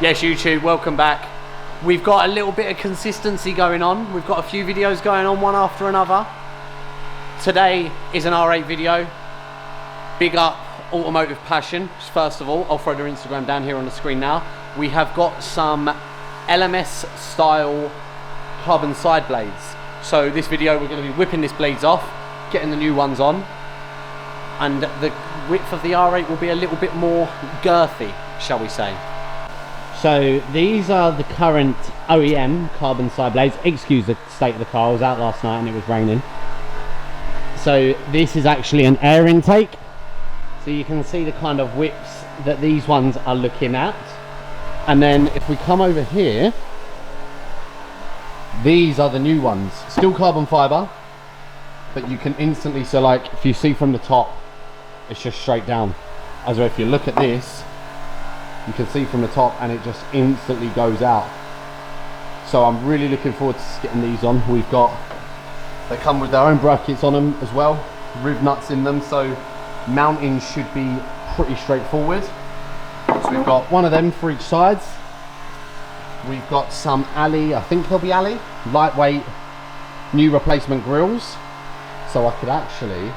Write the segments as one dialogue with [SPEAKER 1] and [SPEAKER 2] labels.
[SPEAKER 1] Yes, YouTube, welcome back. We've got a little bit of consistency going on. We've got a few videos going on, one after another. Today is an R8 video. Big up Automotive Passion. First of all, I'll throw their Instagram down here on the screen now. We have got some LMS style carbon side blades. So this video, we're going to be whipping these blades off, getting the new ones on, and the width of the R8 will be a little bit more girthy, shall we say. So these are the current OEM carbon side blades. Excuse the state of the car, I was out last night and it was raining. So this is actually an air intake. So you can see the kind of widths that these ones are looking at. And then if we come over here, these are the new ones. Still carbon fiber, but you can instantly, so like if you see from the top, it's just straight down. As if you look at this, you can see from the top and it just instantly goes out. So I'm really looking forward to getting these on. They come with their own brackets on them as well, rib nuts in them, so mounting should be pretty straightforward. So we've got one of them for each side. We've got some Ali, I think they'll be Ali, lightweight new replacement grills. So I could actually,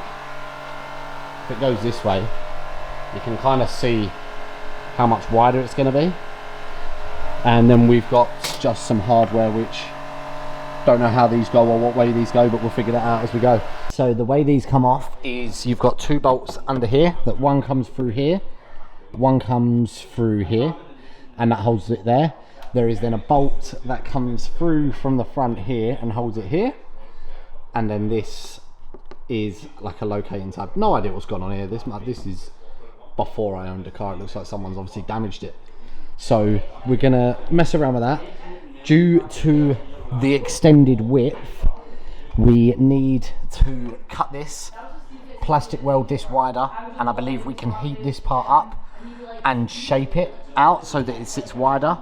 [SPEAKER 1] if it goes this way, you can kind of see how much wider it's going to be. And then we've got just some hardware, which don't know how these go or what way these go, but we'll figure that out as we go. So the way these come off is you've got two bolts under here, that one comes through here, one comes through here, and that holds it there. There is then a bolt that comes through from the front here and holds it here, and then this is like a locating tab. No idea what's gone on here. This is before I owned a car. It looks like someone's obviously damaged it. So we're gonna mess around with that. Due to the extended width, we need to cut this, plastic weld this wider, and I believe we can heat this part up and shape it out so that it sits wider.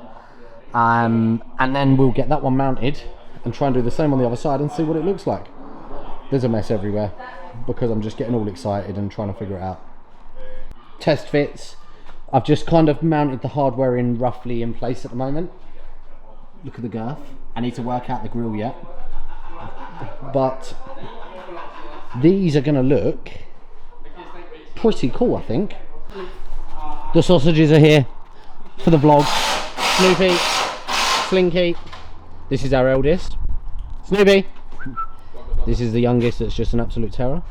[SPEAKER 1] And then we'll get that one mounted and try and do the same on the other side and see what it looks like. There's a mess everywhere because I'm just getting all excited and trying to figure it out. Test fits. I've just kind of mounted the hardware in roughly in place at the moment. Look at the girth. I need to work out the grille yet, but these are going to look pretty cool, I think. The sausages are here for the vlog. Snoopy, Slinky, this is our eldest. Snoopy, this is the youngest that's just an absolute terror.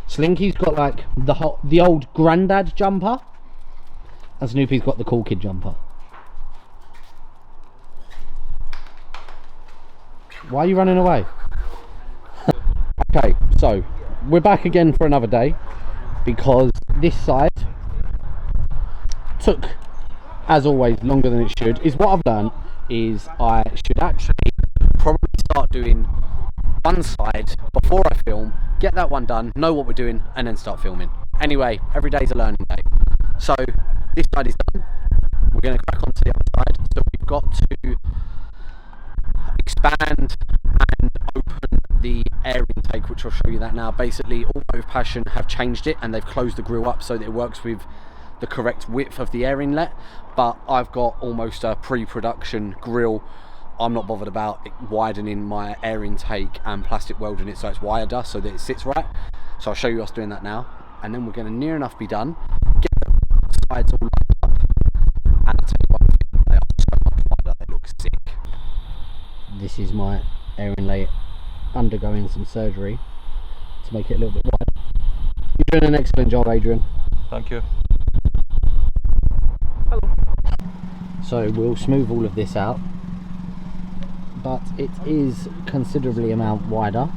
[SPEAKER 1] Slinky's got like the old granddad jumper, and Snoopy's got the cool kid jumper. Why are you running away? Okay, so we're back again for another day because this side took, as always, longer than it should. Is what I've learned is I should actually probably start doing one side before I film, get that one done, know what we're doing, and then start filming. Anyway, every day's a learning day. So this side is done. We're going to crack on to the other side. So we've got to expand and open the air intake, which I'll show you that now. Basically, Automotive Passion have changed it and they've closed the grill up so that it works with the correct width of the air inlet, but I've got almost a pre-production grill. I'm not bothered about widening my air intake and plastic welding it so it's wider so that it sits right. So I'll show you us doing that now, and then we're going to near enough be done, get the sides all lined up, and I'll tell you what, they are so much wider, they look sick. This is my air inlet undergoing some surgery to make it a little bit wider. You're doing an excellent job, Adrian.
[SPEAKER 2] Thank you.
[SPEAKER 1] So we'll smooth all of this out, but it is considerably amount wider.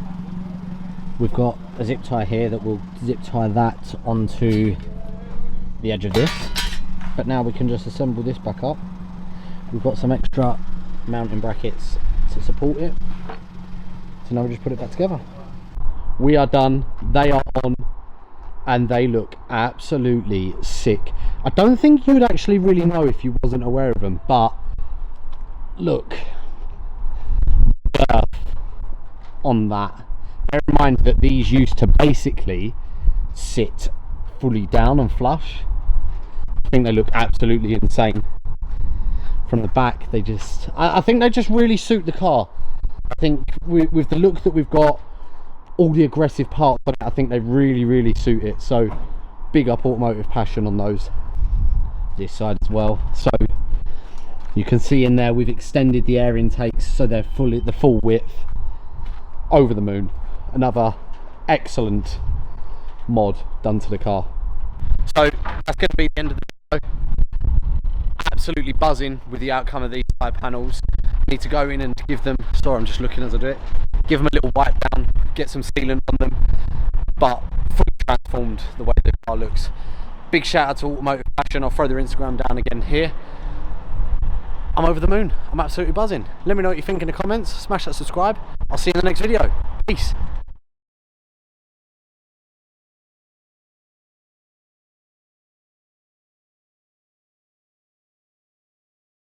[SPEAKER 1] We've got a zip tie here that will zip tie that onto the edge of this, but now we can just assemble this back up. We've got some extra mounting brackets to support it, so now we just put it back together. We are done, they are on, and they look absolutely sick. I don't think you would actually really know if you wasn't aware of them, but look on that. Bear in mind that these used to basically sit fully down and flush. I think they look absolutely insane. from the back. They just, I think they just really suit the car. I think with the look that we've got, all the aggressive parts on it, I think they really suit it. So big up Automotive Passion on those. This side as well. So you can see in there we've extended the air intakes so they're the full width. Over the moon. Another excellent mod done to the car. So that's going to be the end of the video. Absolutely buzzing with the outcome of these side panels. Need to go in and give them, sorry I'm just looking as I do it, give them a little wipe down, get some sealant on them, but fully transformed the way the car looks. Big shout out to Automotive Passion. I'll throw their Instagram down again here. I'm over the moon. I'm absolutely buzzing. Let me know what you think in the comments. Smash that subscribe. I'll see you in the next video. Peace.